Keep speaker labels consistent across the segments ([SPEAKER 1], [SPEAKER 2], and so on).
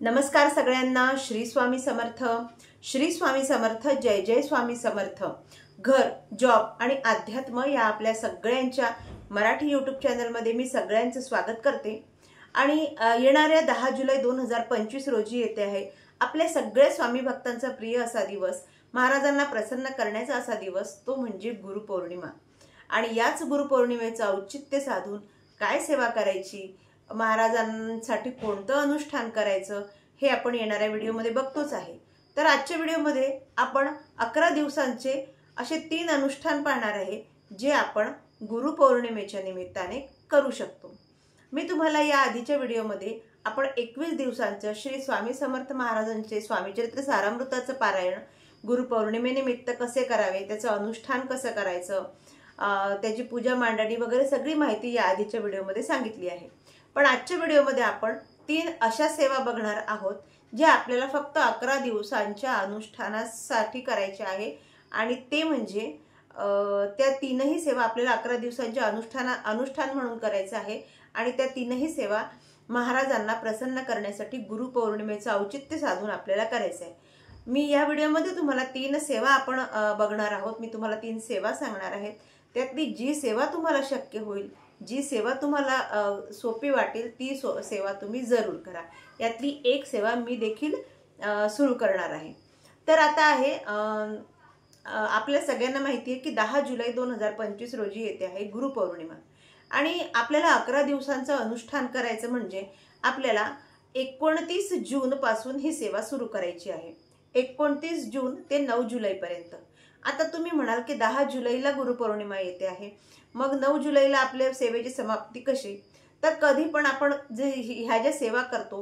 [SPEAKER 1] नमस्कार सगळ्यांना। श्री स्वामी समर्थ, श्री स्वामी समर्थ, जय जय स्वामी समर्थ। घर, जॉब आणि अध्यात्म या आपल्या सगळ्यांच्या मराठी यूट्यूब चॅनलमध्ये मी सगळ्यांचं स्वागत करते। आणि येणाऱ्या 10 जुलै 2025 रोजी येते आहे आपल्या सगळ्या स्वामी भक्तांचा प्रिय असा दिवस, महाराजांना प्रसन्न करण्याचा असा दिवस, तो म्हणजे गुरुपौर्णिमा। आणि याच गुरुपौर्णिमेचं औचित्य साधून काय सेवा करायची, महाराजांसाठी कोणतं अनुष्ठान करायचं हे आपण येणाऱ्या व्हिडिओमध्ये बघतोच आहे। तर आजच्या व्हिडिओमध्ये आपण 11 दिवसांचे असे 3 अनुष्ठान पाहणार आहे जे आपण गुरुपौर्णिमेच्या निमित्ताने करू शकतो। मी तुम्हाला या आधीच्या व्हिडिओमध्ये आपण 21 दिवसांचे श्री स्वामी समर्थ महाराजांचे स्वामीचरित्र सारामृताचं पारायण गुरुपौर्णिमेनिमित्त कसे करावे, त्याचं अनुष्ठान कसं करायचं, त्याची पूजा मांडणी वगैरे सगळी माहिती या आधीच्या व्हिडिओमध्ये सांगितली आहे। पण आजच्या व्हिडिओमध्ये आपण 3 अशा सेवा बघणार आहोत ज्या आपल्याला फक्त 11 दिवसांच्या अनुष्ठानासाठी करायच्या आहे। आणि ते म्हणजे त्या 3ही सेवा आपल्याला 11 दिवसांच्या अनुष्ठान म्हणून करायचं आहे। आणि त्या 3ही सेवा महाराजांना प्रसन्न करण्यासाठी गुरुपौर्णिमेचं औचित्य साधून आपल्याला करायचं आहे। मी या व्हिडिओमध्ये तुम्हाला 3 सेवा आपण बघणार आहोत। मी तुम्हाला 3 सेवा सांगणार आहेत। त्यातली जी सेवा तुम्हाला शक्य होईल, जी सेवा तुम्हाला सोपी वाटेल ती सेवा तुम्ही जरूर करा। यातली एक सेवा मी देखील सुरू करणार आहे। तर आता आहे आपल्या सगळ्यांना माहिती आहे की 10 जुलै 2025 रोजी येते आहे गुरुपौर्णिमा। आणि आपल्याला 11 दिवसांचं अनुष्ठान करायचं म्हणजे आपल्याला 29 जून पासून ही सेवा सुरू करायची आहे। 29 जून ते 9 जुलैपर्यंत। आता तुम्ही म्हणाल की 10 जुलैला गुरुपौर्णिमा येते आहे, मग 9 जुलैला आपल्या सेवेची समाप्ती कशी? तर कधी पण आपण जे ह्या ज्या सेवा करतो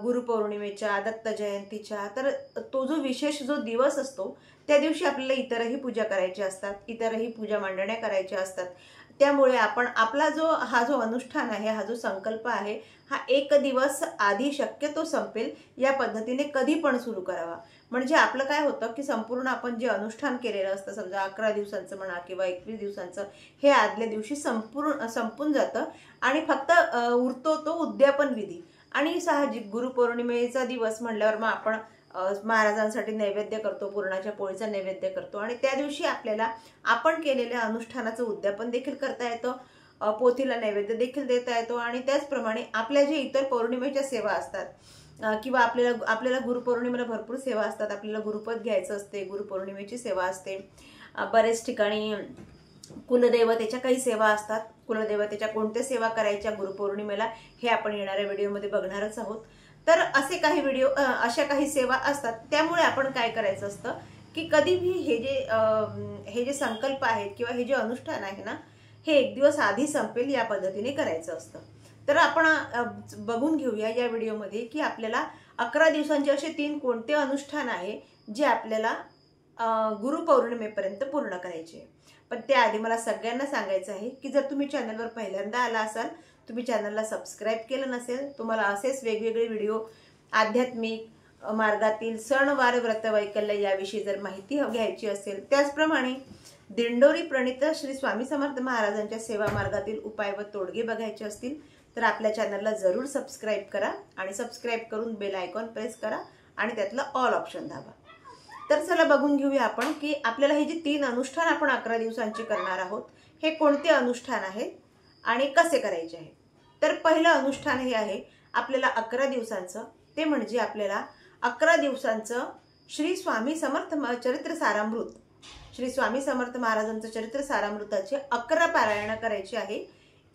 [SPEAKER 1] गुरुपौर्णिमेच्या, दत्त जयंतीच्या, तर तो जो विशेष जो दिवस असतो त्या दिवशी आपल्याला इतरही पूजा करायची असतात, इतरही पूजा मांडण्या करायच्या असतात। त्यामुळे आपण आपला हा जो अनुष्ठान आहे, हा जो संकल्प आहे, हा 1 दिवस आधी शक्यतो संपेल या पद्धतीने कधी पण सुरू करावा। म्हणजे आपलं काय होतं की संपूर्ण आपण जे अनुष्ठान केलेलं असतं, समजा 11 दिवसांचं म्हणा किंवा 21 दिवसांचं, हे आदल्या दिवशी संपून जातं आणि फक्त उरतो तो उद्यापन विधी। आणि साहजिक गुरुपौर्णिमेचा दिवस म्हणल्यावर मग आपण महाराजांसाठी नैवेद्य करतो, पुरणाच्या पोळीचा नैवेद्य करतो। आणि त्या दिवशी आपल्याला आपण केलेल्या अनुष्ठानाचं उद्यापन देखील करता येतं, पोथीला नैवेद्य देखील देता येतो। आणि त्याचप्रमाणे आपल्या जे इतर पौर्णिमेच्या सेवा असतात किंवा आपल्याला गुरुपौर्णिमेला भरपूर सेवा असतात, आपल्याला गुरुपद घ्यायचं असते, गुरुपौर्णिमेची सेवा असते, बरेच ठिकाणी कुलदेवतेच्या काही सेवा असतात। कुलदेवतेच्या कोणत्या सेवा करायच्या गुरुपौर्णिमेला हे आपण येणाऱ्या व्हिडिओमध्ये बघणारच आहोत। तर असे काही अशा काही सेवा असतात। त्यामुळे आपण काय करायचं असतं की कधीही हे जे संकल्प आहेत किंवा हे जे अनुष्ठान आहे ना, हे 1 दिवस आधी संपेल या पद्धतीने करायचं असतं। तर आपण बघून घेऊया या व्हिडिओमध्ये की आपल्याला 11 दिवसांचे असे 3 कोणते अनुष्ठान आहे जे आपल्याला गुरुपौर्णिमेपर्यंत पूर्ण करायचे। पण त्याआधी मला सगळ्यांना सांगायचं आहे की जर तुम्ही चॅनलवर पहिल्यांदा आला असाल, तुम्ही चॅनलला सबस्क्राईब केलं नसेल, तुम्हाला असेच वेगवेगळे व्हिडिओ आध्यात्मिक मार्गातील सणवार व्रतवैकल्य याविषयी जर माहिती घ्यायची असेल, त्याचप्रमाणे दिंडोरी प्रणित श्री स्वामी समर्थ महाराजांच्या सेवा मार्गातील उपाय व तोडगे बघायचे असतील तर आपल्या चॅनलला जरूर सबस्क्राईब करा आणि सबस्क्राईब करून बेल आयकॉन प्रेस करा आणि त्यातलं ऑल ऑप्शन दाबा। तर चला बघून घेऊया आपण की आपल्याला हे जे 3 अनुष्ठान आपण 11 दिवसांची करणार आहोत हे कोणते अनुष्ठान आहेत आणि कसे करायचे आहे। तर पहिलं अनुष्ठान हे आहे आपल्याला 11 दिवसांचं, ते म्हणजे आपल्याला 11 दिवसांचं श्री स्वामी समर्थ चरित्र सारामृत, श्री स्वामी समर्थ महाराजांचं चरित्र सारामृताचे 11 पारायण करायचे आहे।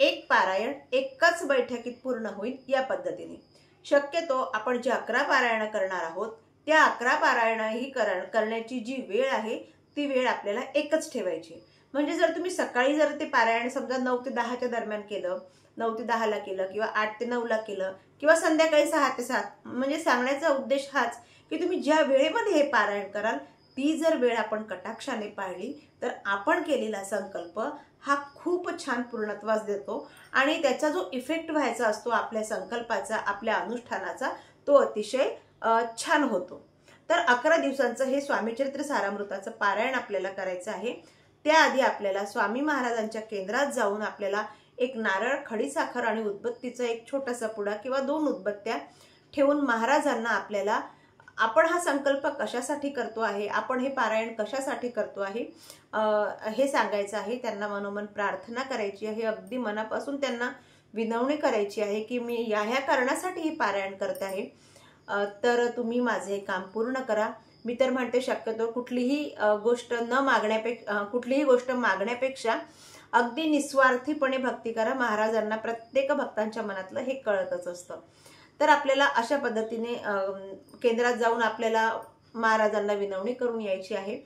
[SPEAKER 1] एक पारायण एकाच बैठकीत पूर्ण होईल या पद्धतीने। शक्यतो आपण जे 11 पारायण करणार आहोत त्या 11 पारायणही करण्याची जी वेळ आहे ती वेळ आपल्याला एकच ठेवायची। म्हणजे जर तुम्ही सकाळी जर ते पारायण समजा 9 ते 10च्या दरम्यान केलं, 9 ते 10ला केलं किंवा 8 ते 9ला केलं किंवा संध्याकाळी 6 ते 7, म्हणजे सांगण्याचा उद्देश हाच की तुम्ही ज्या वेळेमध्ये हे पारायण कराल ती जर वेळ आपण कटाक्षाने पाळली तर आपण केलेला संकल्प हा खूप छान पूर्णत्वास देतो आणि त्याचा जो इफेक्ट व्हायचा असतो आपल्या संकल्पाचा, आपल्या अनुष्ठानाचा, तो अतिशय छान होतो। तर 11 दिवसांचं हे स्वामीचरित्र सारामृताचं पारायण आपल्याला करायचं आहे। त्याआधी आपल्याला स्वामी महाराजांच्या केंद्रात जाऊन आपल्याला एक नारळ, खडीसाखर आणि उदबत्तीचा एक छोटासा पुडा किंवा 2 उदबत्त्या ठेवून महाराजांना आपल्याला आपण हा संकल्प कशासाठी करतो आहे, आपण हे पारायण कशासाठी करतो आहे हे सांगायचं आहे. त्यांना मनोमन प्रार्थना करायची आहे, अगदी मनापासून त्यांना विनवणी करायची आहे की मी ह्या कारणासाठी ही पारायण करत आहे, तर तुम्ही माझे हे काम पूर्ण करा. मी तर म्हणते शक्यतो कुठलीही गोष्ट कुठलीही गोष्ट मागण्यापेक्षा अगदी निस्वार्थीपणे भक्ती करा. महाराजांना प्रत्येक भक्तांच्या मनातलं हे कळतच असतं. तर आपल्याला अशा पद्धतीने केंद्रात जाऊन आपल्याला महाराजांना विनवणी करून यायची आहे.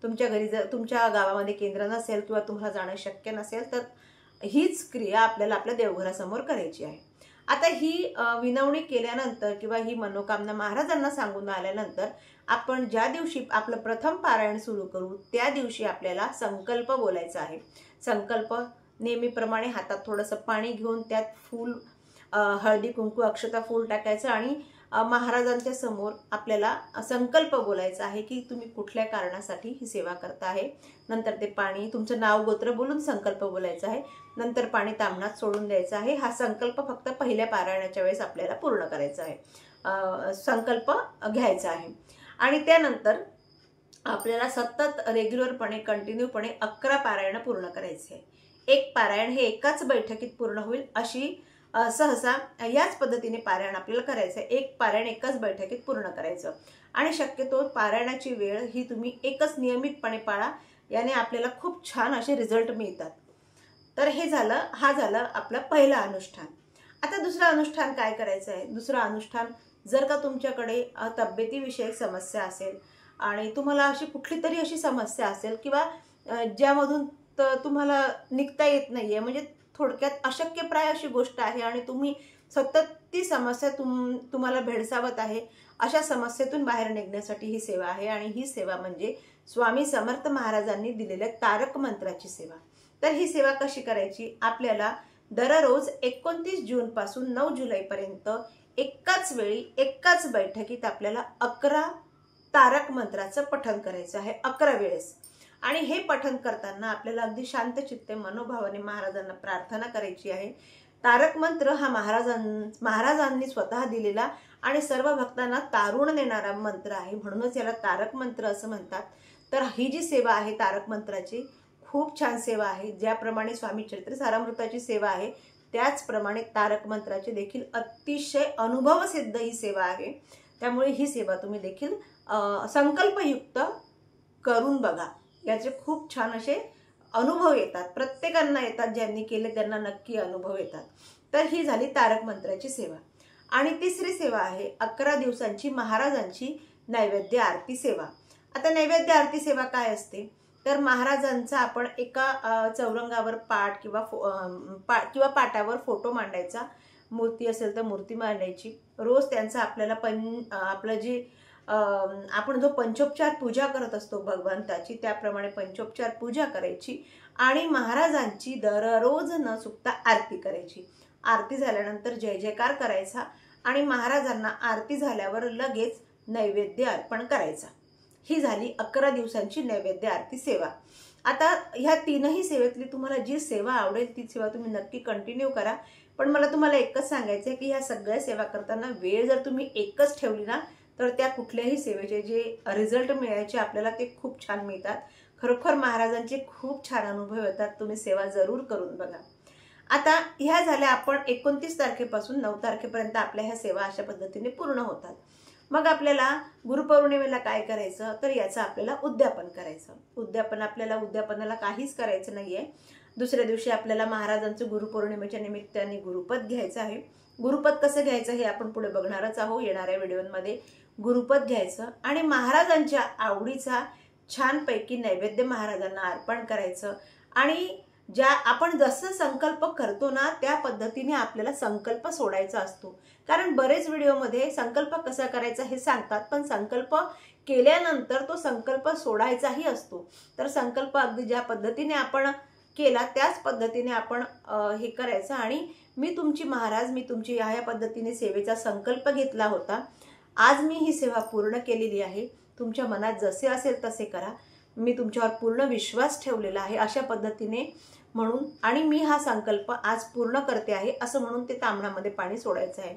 [SPEAKER 1] तुमच्या घरी जर तुमच्या गावामध्ये केंद्र नसेल किंवा तुम्हाला जाणं शक्य नसेल तर हीच क्रिया आपल्याला आपल्या देवघरासमोर करायची आहे. आता ही विनवणी केल्यानंतर किंवा ही मनोकामना महाराजांना सांगून आल्यानंतर आपण ज्या दिवशी आपलं प्रथम पारायण सुरू करू त्या दिवशी आपल्याला संकल्प बोलायचा आहे. संकल्प नेहमीप्रमाणे हातात थोडंसं पाणी घेऊन त्यात फूल, हळदी कुंकू, अक्षता, फूल टाकायचं आणि महाराजांच्या समोर आपल्याला संकल्प बोलायचा आहे की तुम्ही कुठल्या कारणासाठी ही सेवा करता आहे. नंतर ते पाणी, तुमचं नाव गोत्र बोलून संकल्प बोलायचा आहे. नंतर पाणी ताम्हणात सोडून द्यायचं आहे. हा संकल्प फक्त पहिल्या पारायणाच्या वेळेस आपल्याला पूर्ण करायचा आहे, संकल्प घ्यायचा आहे. आणि त्यानंतर आपल्याला सतत रेग्युलरपणे कंटिन्यूपणे 11 पारायण पूर्ण करायचे आहे. एक पारायण हे एकाच बैठकीत पूर्ण होईल अशी सहसा याच पद्धतीने पारायण आपल्याला करायचं आहे. एक पारायण एकाच बैठकीत पूर्ण करायचं आणि शक्यतो पारायणाची वेळ ही तुम्ही एकच नियमितपणे पाळा. याने आपल्याला खूप छान असे रिझल्ट मिळतात. तर हा झालं आपलं पहिलं अनुष्ठान. आता दुसरं अनुष्ठान काय करायचं आहे? दुसरं अनुष्ठान, जर का तुमच्याकडे तब्येतीविषयक समस्या असेल आणि तुम्हाला अशी कुठली तरी अशी समस्या असेल किंवा ज्यामधून तुम्हाला निघता येत नाहीये, म्हणजे थोडक्यात अशक्यप्राय अशी गोष्ट आहे आणि तुम्ही सतत ती समस्या तुम्हाला भेडसावत आहे, अशा समस्येतून बाहेर निघण्यासाठी ही सेवा आहे. आणि ही सेवा म्हणजे स्वामी समर्थ महाराजांनी दिलेल्या तारक मंत्राची सेवा. तर ही सेवा कशी करायची? आपल्याला दररोज 29 जून पासून 9 जुलैपर्यंत एकाच वेळी एकाच बैठकीत आपल्याला 11 तारक मंत्राचं पठण करायचं आहे, 11 वेळेस. आणि हे पठण करताना आपल्याला अगदी शांतचित्ते मनोभावाने महाराजांना प्रार्थना करायची आहे. तारक मंत्र हा महाराजांनी स्वतः दिलेला आणि सर्व भक्तांना तारुण देणारा मंत्र आहे, म्हणूनच याला तारक मंत्र असं म्हणतात. तर ही जी सेवा आहे तारक मंत्राची खूप छान सेवा आहे. ज्याप्रमाणे स्वामी चरित्र सारामृताची सेवा आहे त्याचप्रमाणे तारक मंत्राची देखील अतिशय अनुभवसिद्ध ही सेवा आहे. त्यामुळे ही सेवा तुम्ही देखील संकल्पयुक्त करून बघा. याचे खूप छान असे अनुभव येतात, प्रत्येकांना येतात. ज्यांनी केले त्यांना नक्की अनुभव येतात. तर ही झाली तारक मंत्राची सेवा. आणि तिसरी सेवा आहे 11 दिवसांची महाराजांची नैवेद्य आरती सेवा. आता नैवेद्य आरती सेवा काय असते? तर महाराजांचा आपण एका चौरंगावर पाट किंवा पाटावर फोटो मांडायचा, मूर्ती असेल तर मूर्ती मांडायची. रोज त्यांचा आपल्याला आपलं जी आपण जो पंचोपचार पूजा करत असतो भगवंताची, त्याप्रमाणे पंचोपचार पूजा करायची आणि महाराजांची दररोज न चुकता आरती करायची. आरती झाल्यानंतर जय जयकार करायचा आणि महाराजांना आरती झाल्यावर लगेच नैवेद्य अर्पण करायचा. ही झाली 11 दिवसांची नैवेद्य आरती सेवा. आता ह्या तीनही सेवेतली तुम्हाला जी सेवा आवडेल ती सेवा तुम्ही नक्की कंटिन्यू करा. पण मला तुम्हाला एकच सांगायचं आहे की ह्या सगळ्या सेवा करताना वेळ जर तुम्ही एकच ठेवली ना तर त्या कुठल्याही सेवेचे जे रिझल्ट मिळायचे आपल्याला ते खूप छान मिळतात. खरोखर महाराजांचे खूप छान अनुभव येतात. तुम्ही सेवा जरूर करून बघा. आता ह्या झाल्या आपण 29 तारखेपासून 9 तारखेपर्यंत आपल्या ह्या सेवा अशा पद्धतीने पूर्ण होतात. मग आपल्याला गुरुपौर्णिमेला काय करायचं? तर याचं आपल्याला उद्यापन करायचं. उद्यापनाला काहीच करायचं नाहीये. दुसऱ्या दिवशी आपल्याला महाराजांचं गुरुपौर्णिमेच्या निमित्ताने गुरुपद घ्यायचं आहे. गुरुपद कसं घ्यायचं हे आपण पुढे बघणारच आहोत येणाऱ्या व्हिडिओमध्ये. गुरुपद घ्यायचं आणि महाराजांच्या आवडीचा छानपैकी नैवेद्य महाराजांना अर्पण करायचं. आणि आपण जसं संकल्प करतो ना त्या पद्धतीने आपल्याला संकल्प सोडायचा असतो. कारण बरेच व्हिडिओमध्ये संकल्प कसा करायचा हे सांगतात, पण संकल्प केल्यानंतर तो संकल्प सोडायचाही असतो. तर संकल्प अगदी ज्या पद्धतीने आपण केला त्याच पद्धतीने आपण हे करायचं. आणि मी तुमची ह्या पद्धतीने सेवेचा संकल्प घेतला होता. आज मी ही सेवा पूर्ण केलेली आहे. तुमच्या मनात जसे असेल तसे करा. मी तुमच्यावर पूर्ण विश्वास ठेवलेला आहे अशा पद्धतीने म्हणून. आणि मी हा संकल्प आज पूर्ण करते आहे असं म्हणून ते ताम्हणामध्ये पाणी सोडायचं आहे.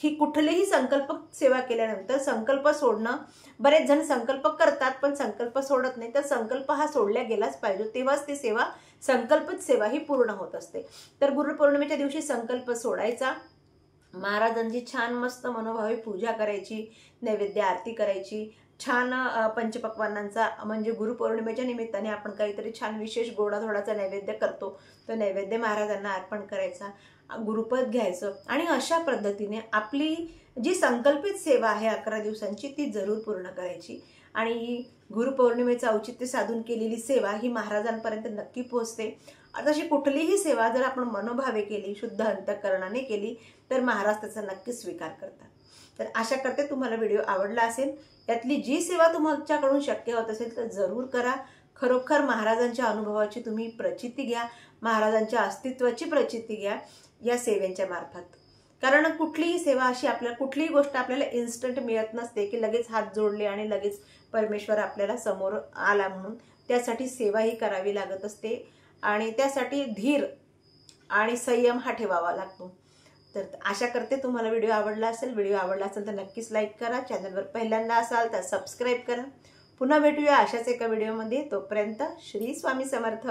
[SPEAKER 1] ही कुठलीही संकल्प सेवा केल्यानंतर संकल्प सोडणं, बरेच जण संकल्प करतात पण संकल्प सोडत नाही, तर संकल्प हा सोडल्या गेलाच पाहिजे, तेव्हाच ती सेवा संकल्पित सेवा ही पूर्ण होत असते. तर गुरुपौर्णिमेच्या दिवशी संकल्प सोडायचा, महाराजांची छान मस्त मनोभावे पूजा करायची, नैवेद्य आरती करायची, छान पंचपक्वान्नांचा म्हणजे गुरुपौर्णिमेच्या निमित्ताने आपण काहीतरी छान विशेष गोडाधोडाचा नैवेद्य करतो, तो नैवेद्य महाराजांना अर्पण करायचा, गुरुपद घ्यायचं आणि अशा पद्धतीने आपली जी संकल्पित सेवा आहे 11 दिवसांची ती जरूर पूर्ण करायची. आणि गुरुपौर्णिमेचं औचित्य साधून केलेली सेवा ही महाराजांपर्यंत नक्की पोहोचते. अशी कुठलीही सेवा जर आपण मनोभावे केली, शुद्ध अंतःकरणाने केली, तर महाराज त्याचा नक्की स्वीकार करतात. तर आशा करते तुम्हाला व्हिडिओ आवडला असेल. यातली जी सेवा तुमच्याकडून शक्य होत असेल तर जरूर करा. खरोखर महाराजांच्या अनुभवाची तुम्ही प्रचिती घ्या, महाराजांच्या अस्तित्वाची प्रचिती घ्या या सेवेच्या मार्फत. कारण कुठलीही सेवा अशी आपल्याला, कुठलीही गोष्ट आपल्याला इन्स्टंट मिळत नसते की लगेच हात जोडले आणि लगेच परमेश्वर आपल्याला समोर आला म्हणून. त्यासाठी सेवा ही करावी लागत असते आणि त्यासाठी धीर आणि संयम हा ठेवावा लागतो. तर आशा करते तुम्हाला व्हिडिओ आवडला असेल. व्हिडिओ आवडला असेल तर नक्कीच लाईक करा, चॅनलवर पहिल्यांदा असाल तर सबस्क्राईब करा. पुन्हा भेटूया अशाच एका व्हिडिओमध्ये. तोपर्यंत श्री स्वामी समर्थ.